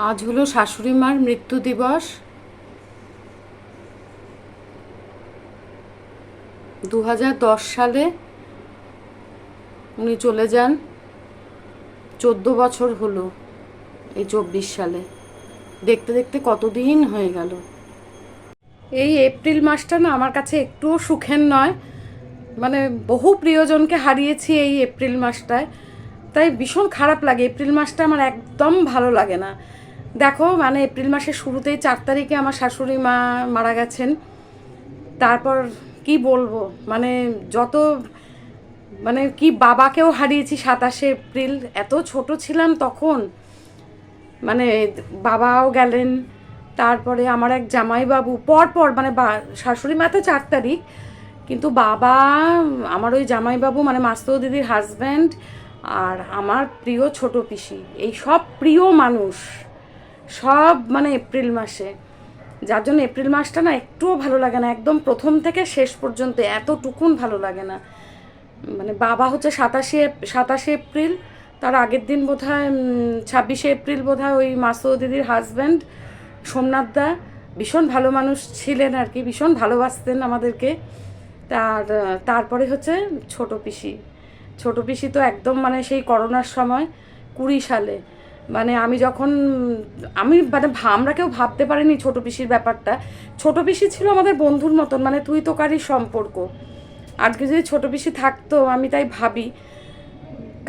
আজ হলো শাশুড়ি মার মৃত্যু দিবস। 2010 সালে উনি চলে যান। 14 বছর হলো এই 24 সালে। দেখতে দেখতে কতদিন হয়ে গেল। এই এপ্রিল মাসটা না আমার কাছে একটুও সুখের নয়। মানে বহু প্রিয়জনকে হারিয়েছি এই এপ্রিল মাসটায়, তাই ভীষণ খারাপ লাগে। এপ্রিল মাসটা আমার একদম ভালো লাগে না। দেখো, মানে এপ্রিল মাসের শুরুতেই 4 তারিখে আমার শাশুড়ি মা মারা গেছেন। তারপর কি বলবো, মানে যত, মানে কি বাবাকেও হারিয়েছি 27 এপ্রিল। এত ছোট ছিলাম তখন, মানে বাবাও গেলেন। তারপরে আমার এক জামাইবাবু পর মানে শাশুড়ি মা তো 4 তারিখ, কিন্তু বাবা, আমার ওই জামাইবাবু মানে মাস্তো দিদির হাজব্যান্ড, আর আমার প্রিয় ছোট পিসি, এই সব প্রিয় মানুষ সব মানে এপ্রিল মাসে। যার জন্য এপ্রিল মাসটা না একটুও ভালো লাগে না, একদম প্রথম থেকে শেষ পর্যন্ত এতটুকুন ভালো লাগে না। মানে বাবা হচ্ছে 27শে এপ্রিল, তার আগের দিন বোধ হয় 26শে এপ্রিল বোধ হয় ওই মাসুদ দিদির হাজব্যান্ড সোমনাথ দা ভীষণ ভালো মানুষ ছিলেন আর কি, ভীষণ ভালোবাসতেন আমাদেরকে। তারপরে হচ্ছে ছোট পিসি। ছোট পিসি তো একদম মানে সেই করোনার সময় 20 সালে, মানে আমি যখন, আমি মানে আমরা কেউ ভাবতে পারিনি ছোট পিসির ব্যাপারটা। ছোট পিসি ছিল আমাদের বন্ধুর মতন, মানে তুই তোকারই সম্পর্ক। আজকে যদি ছোট পিসি থাকতো, আমি তাই ভাবি।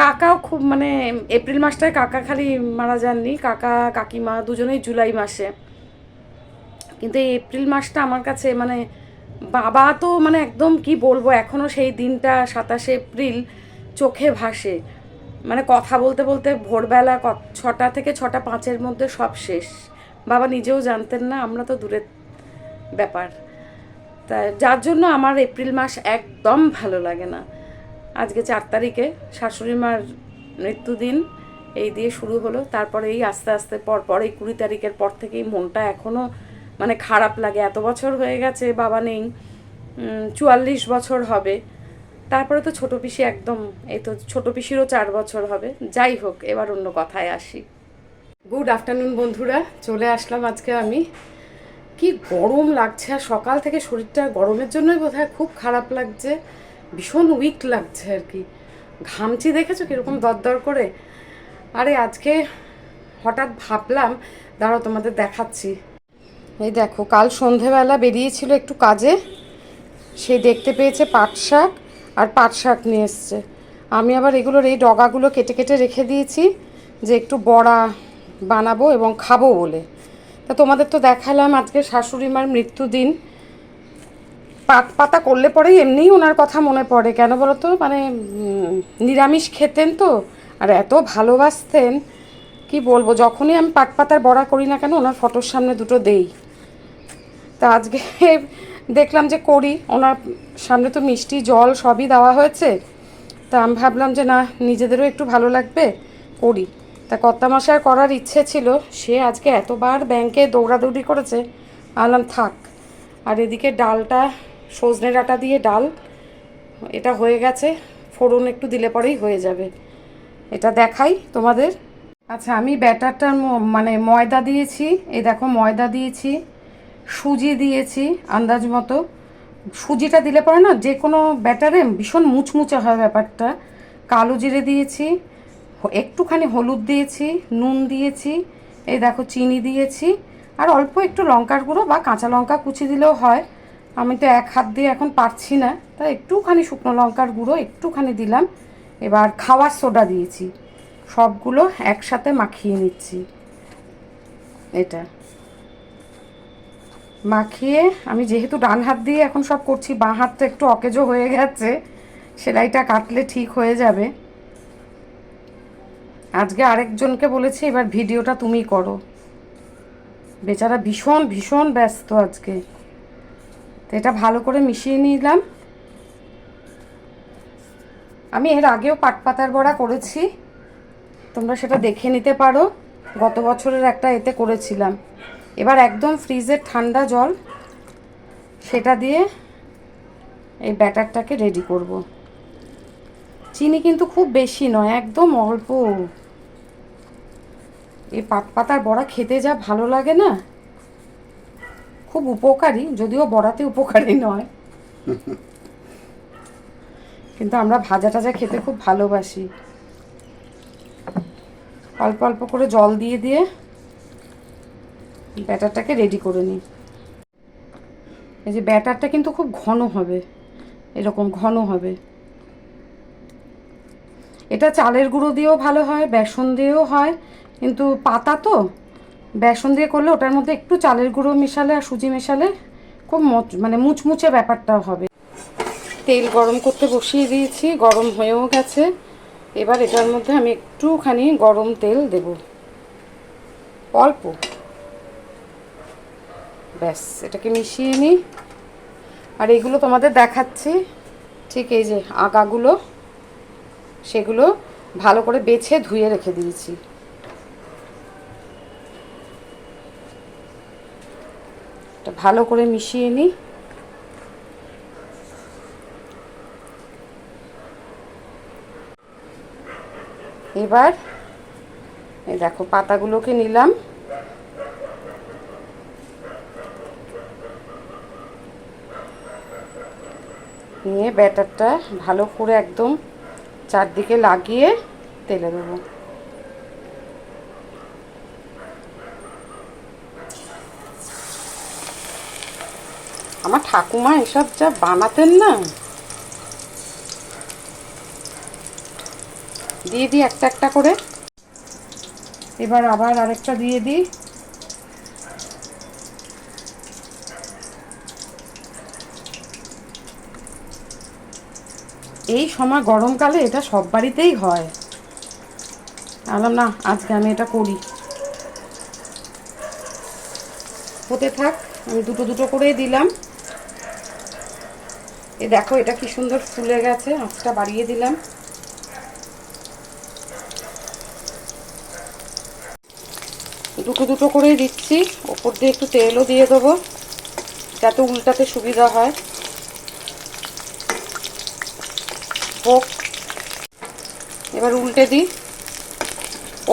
কাকাও খুব, মানে এপ্রিল মাসটায় কাকা খালি মারা যাননি, কাকা কাকিমা দুজনেই জুলাই মাসে। কিন্তু এই এপ্রিল মাসটা আমার কাছে মানে, বাবা তো মানে একদম কি বলবো, এখনও সেই দিনটা 27শে এপ্রিল চোখে ভাসে। মানে কথা বলতে বলতে ভোরবেলা 6টা থেকে 6টা 5-এর মধ্যে সব শেষ। বাবা নিজেও জানতেন না, আমরা তো দূরের ব্যাপার। তা যার জন্য আমার এপ্রিল মাস একদম ভালো লাগে না। আজকে 4 তারিখে শাশুড়ি মার মৃত্যুদিন, এই দিয়ে শুরু হলো। তারপরে এই আস্তে আস্তে পর এই 20 তারিখের পর থেকেই মনটা এখনও মানে খারাপ লাগে। এত বছর হয়ে গেছে বাবা নেই, 44 বছর হবে। তারপরে তো ছোটো পিসি একদম, এই তো ছোটো পিসিরও 4 বছর হবে। যাই হোক, এবার অন্য কথায় আসি। গুড আফটারনুন বন্ধুরা, চলে আসলাম আজকে আমি। কি গরম লাগছে, আর সকাল থেকে শরীরটা গরমের জন্যই বোধহয় খুব খারাপ লাগছে, ভীষণ উইক লাগছে আর কি। ঘামছি, দেখেছো কীরকম দরদর করে। আরে আজকে হঠাৎ ভাবলাম, দাঁড়াও তোমাদের দেখাচ্ছি। এই দেখো, কাল সন্ধেবেলা বেরিয়েছিল একটু কাজে, সেই দেখতে পেয়েছে পাট শাক, আর পাট শাক নিয়ে এসছে। আমি আবার এগুলোর এই ডগাগুলো কেটে কেটে রেখে দিয়েছি, যে একটু বড়া বানাবো এবং খাবো বলে। তা তোমাদের তো দেখালাম আজকে শাশুড়ি মার মৃত্যুদিন। পাট পাতা করলে পরেই এমনিই ওনার কথা মনে পড়ে, কেন বলো তো, মানে নিরামিষ খেতেন তো, আর এত ভালোবাসতেন কি বলবো। যখনই আমি পাট পাতার বড়া করি না কেন, ওনার ফটোর সামনে দুটো দেই। তা আজকে দেখলাম যে করি, ওনার সামনে তো মিষ্টি জল সবই দেওয়া হয়েছে। তা আমি ভাবলাম যে না, নিজেদেরও একটু ভালো লাগবে, করি। তা কর্তামশায় করার ইচ্ছে ছিল, সে আজকে এতবার ব্যাংকে দৌড়াদৌড়ি করেছে, আনলাম থাক। আর এদিকে ডালটা, সজনে ডাঁটা দিয়ে ডাল, এটা হয়ে গেছে। ফোড়ন একটু দিলে পরেই হয়ে যাবে। এটা দেখাই তোমাদের। আচ্ছা, আমি ব্যাটারটার মানে ময়দা দিয়েছি, এই দেখো ময়দা দিয়েছি, সুজি দিয়েছি আন্দাজ মতো। সুজিটা দিলে পরে না যে কোনো ব্যাটারে ভীষণ মুচমুচে হয় ব্যাপারটা। কালো জিরে দিয়েছি, একটুখানি হলুদ দিয়েছি, নুন দিয়েছি, এই দেখো চিনি দিয়েছি, আর অল্প একটু লঙ্কার গুঁড়ো বা কাঁচা লঙ্কা কুচি দিলেও হয়। আমি তো এক হাত দিয়ে এখন পারছি না, তাই একটুখানি শুকনো লঙ্কার গুঁড়ো একটুখানি দিলাম। এবার খাওয়ার সোডা দিয়েছি, সবগুলো একসাথে মাখিয়ে নিচ্ছি। এটা মাখিয়ে, আমি যেহেতু ডান হাত দিয়ে এখন সব করছি, বাঁ হাতটা একটু অকেজো হয়ে গেছে, সেলাইটা কাটলে ঠিক হয়ে যাবে। আজকে আরেকজনকে বলেছি এবার ভিডিওটা তুমি করো, বেচারা ভীষণ ভীষণ ব্যস্ত আজকে। তো এটা ভালো করে মিশিয়ে নিলাম। আমি এর আগেও পাট পাতার বড়া করেছি, তোমরা সেটা দেখে নিতে পারো। গত বছরের একটা এতে করেছিলাম। এবার একদম ফ্রিজের ঠান্ডা জল, সেটা দিয়ে এই ব্যাটারটাকে রেডি করব। চিনি কিন্তু খুব বেশি নয়, একদম অল্প। এই পাট পাতার বড়া খেতে যা ভালো লাগে না, খুব উপকারী, যদিও বড়াতে উপকারী নয়, কিন্তু আমরা ভাজা টাজা খেতে খুব ভালোবাসি। অল্প অল্প করে জল দিয়ে দিয়ে ব্যাটারটাকে রেডি করে নিই। এই যে ব্যাটারটা কিন্তু খুব ঘন হবে, এরকম ঘন হবে। এটা চালের গুঁড়ো দিয়েও ভালো হয়, বেসন দিয়েও হয়, কিন্তু পাতা তো বেসন দিয়ে করলে ওটার মধ্যে একটু চালের গুঁড়ো মেশালে আর সুজি মেশালে খুব মানে মুচমুচে ব্যাপারটা হবে। তেল গরম করতে বসিয়ে দিয়েছি, গরম হয়েও গেছে। এবার এটার মধ্যে আমি একটুখানি গরম তেল দেব, অল্প, ব্যাস। এটাকে মিশিয়ে নিই। আর এইগুলো তোমাদের দেখাচ্ছি, ঠিক এই যে আগাগুলো, সেগুলো ভালো করে বেছে ধুয়ে রেখে দিয়েছি। এটা ভালো করে মিশিয়ে নিই। এবার এই দেখো পাতাগুলোকে নিলাম, নিয়ে ব্যাটারটা ভালো করে একদম চারদিকে লাগিয়ে তেলে দেবো। আমার ঠাকুমা এসব যা বানাতেন না, দিয়ে দিই একটা একটা করে। এবার আবার আরেকটা দিয়ে দিই। এই সময় গরমকালে এটা সব বাড়িতেই হয়। বললাম না, আজকে আমি এটা করি। হতে থাক, আমি দুটো দুটো করেই দিলাম। এই দেখো এটা কি সুন্দর ফুলে গেছে, আঁচটা বাড়িয়ে দিলাম। দুটো দুটো করেই দিচ্ছি, ওপর দিয়ে একটু তেলও দিয়ে দেবো যাতে উল্টাতে সুবিধা হয়। হোক, এবার উল্টে দিই।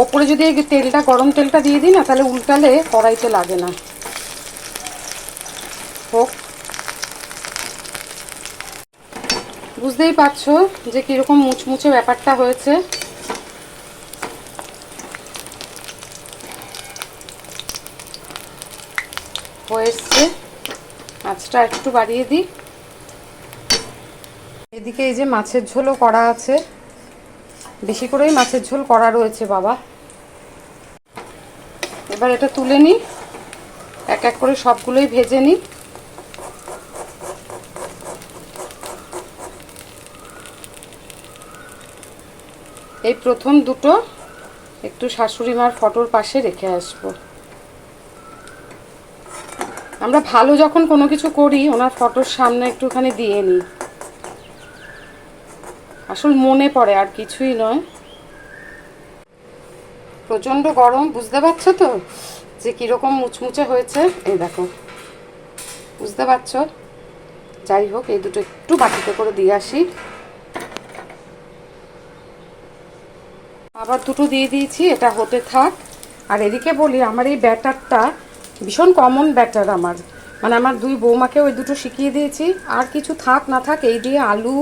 ওপরে যদি এই তেলটা, গরম তেলটা দিয়ে দিই না, তাহলে উল্টালে কড়াইতে লাগে না। হোক, বুঝতেই পারছো যে কিরকম মুচমুচে ব্যাপারটা হয়েছে। হয়েছে, আঁচটা একটু বাড়িয়ে দিই। এদিকে এই যে মাছের ঝোলও করা আছে, বেশি করেই মাছের ঝোল করা রয়েছে বাবা। এবার এটা তুলে নিই, এক এক করে সবগুলোই ভেজে নিই। এই প্রথম দুটো একটু শাশুড়ি মার ফটোর পাশে রেখে আসবো। আমরা ভালো যখন কোনো কিছু করি, ওনার ফটোর সামনে একটুখানি দিয়ে নিই, আসল মনে পড়ে, আর কিছুই নয়। প্রচণ্ড গরম, বুঝতে পারছো তো যে কীরকম মুচমুচে হয়েছে। এই দেখো, বুঝতে পারছো। যাই হোক, এই দুটো একটু বাটিতে করে দিয়ে আসি। আবার দুটো দিয়ে দিয়েছি, এটা হতে থাক। আর এদিকে বলি, আমার এই ব্যাটারটা ভীষণ কমন ব্যাটার আমার, মানে আমার দুই বৌমাকে ওই দুটো শিখিয়ে দিয়েছি। আর কিছু থাক না থাক, এই দিয়ে আলু,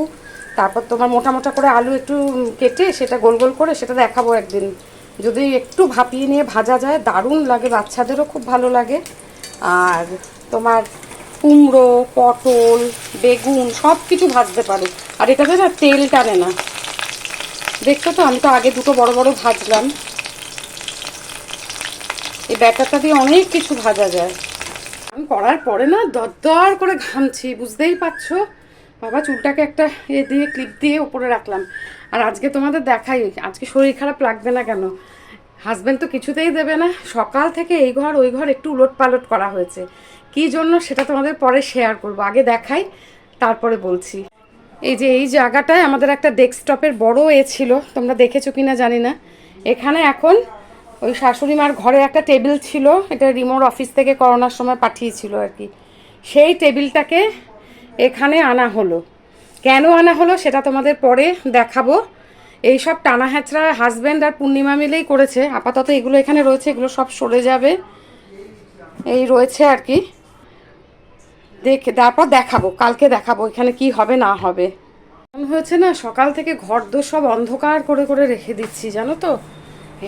তারপর তোমার মোটা মোটা করে আলু একটু কেটে সেটা গোল গোল করে সেটা দেখাবো একদিন। যদি একটু ভাপিয়ে নিয়ে ভাজা যায়, দারুণ লাগে, বাচ্চাদেরও খুব ভালো লাগে। আর তোমার কুমড়ো, পটল, বেগুন সব কিছু ভাজতে পারো। আর এটাতে না তেল টানে না, দেখছো তো। আমি তো আগে দুটো বড় বড় ভাজলাম। এই ব্যাটারটা দিয়ে অনেক কিছু ভাজা যায়। আমি করার পরে না দরদর করে ঘামছি, বুঝতেই পারছো। বাবা চুলটাকে একটা দিয়ে ক্লিপ দিয়ে উপরে রাখলাম। আর আজকে তোমাদের দেখাই, আজকে শরীর খারাপ লাগবে না কেন। হাজব্যান্ড তো কিছুতেই দেবে না, সকাল থেকে এই ঘর ওই ঘর একটু উলট পালট করা হয়েছে। কী জন্য সেটা তোমাদের পরে শেয়ার করব, আগে দেখাই তারপরে বলছি। এই যে এই জায়গাটায় আমাদের একটা ডেস্কটপের বড় ছিল, তোমরা দেখেছো কিনা জানি না। এখানে এখন ওই শাশুড়ি মার ঘরে একটা টেবিল ছিল, এটা রিমোর অফিস থেকে করোনার সময় পাঠিয়েছিল আর কি। সেই টেবিলটাকে এখানে আনা হলো। কেন আনা হলো সেটা তোমাদের পরে দেখাবো। এইসব টানা হ্যাচড়া হাজব্যান্ড আর পূর্ণিমা মিলেই করেছে। আপাতত এগুলো এখানে রয়েছে, এগুলো সব সরে যাবে, এই রয়েছে আর কি। তারপর দেখাবো, কালকে দেখাবো এখানে কি হবে না হবে। মনে হয়েছে না সকাল থেকে ঘরদোর সব অন্ধকার করে করে রেখে দিচ্ছি, জানো তো,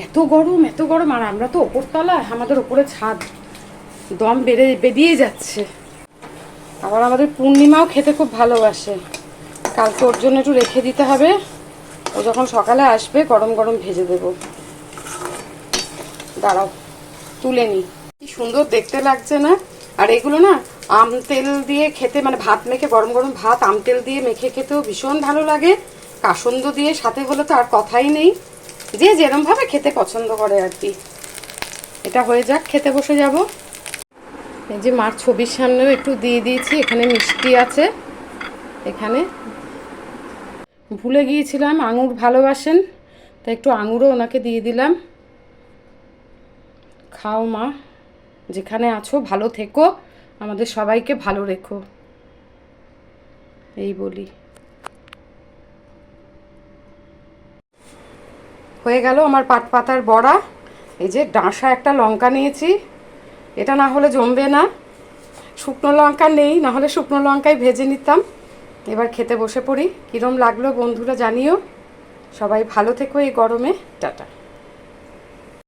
এত গরম এত গরম। আর আমরা তো ওপরতলায়, আমাদের ওপরে ছাদ, দম বেরিয়ে যাচ্ছে। আবার আমাদের পূর্ণিমাও খেতে খুব ভালোবাসে, কালকে ওর জন্য একটু রেখে দিতে হবে, ও যখন সকালে আসবে গরম গরম ভেজে দেবো। দাঁড়াও তুলে নিই, কি সুন্দর দেখতে লাগছে না। আর এগুলো না আম তেল দিয়ে খেতে, মানে ভাত মেখে গরম গরম ভাত আম তেল দিয়ে মেখে খেতেও ভীষণ ভালো লাগে। কাসন্দ দিয়ে সাথে হলে তো আর কথাই নেই, যে যেরমভাবে খেতে পছন্দ করে আর কি। এটা হয়ে যাক, খেতে বসে যাব। এই যে মার ছবির সামনেও একটু দিয়ে দিয়েছি, এখানে মিষ্টি আছে। এখানে ভুলে গিয়েছিলাম, আঙুর ভালোবাসেন, তাই একটু আঙুরও ওনাকে দিয়ে দিলাম। খাও মা, যেখানে আছো ভালো থেকো, আমাদের সবাইকে ভালো রেখো, এই বলি। হয়ে গেল আমার পাট পাতার বড়া। এই যে ডাঁশা একটা লঙ্কা নিয়েছি, এটা না হলে জমবে না, শুকনো লঙ্কা নেই, না হলে শুকনো লঙ্কায় ভেজে নিতাম। এবার খেতে বসে পড়ি। কীরম লাগলো বন্ধুরা জানিও, সবাই ভালো থেকো এই গরমে, টাটা।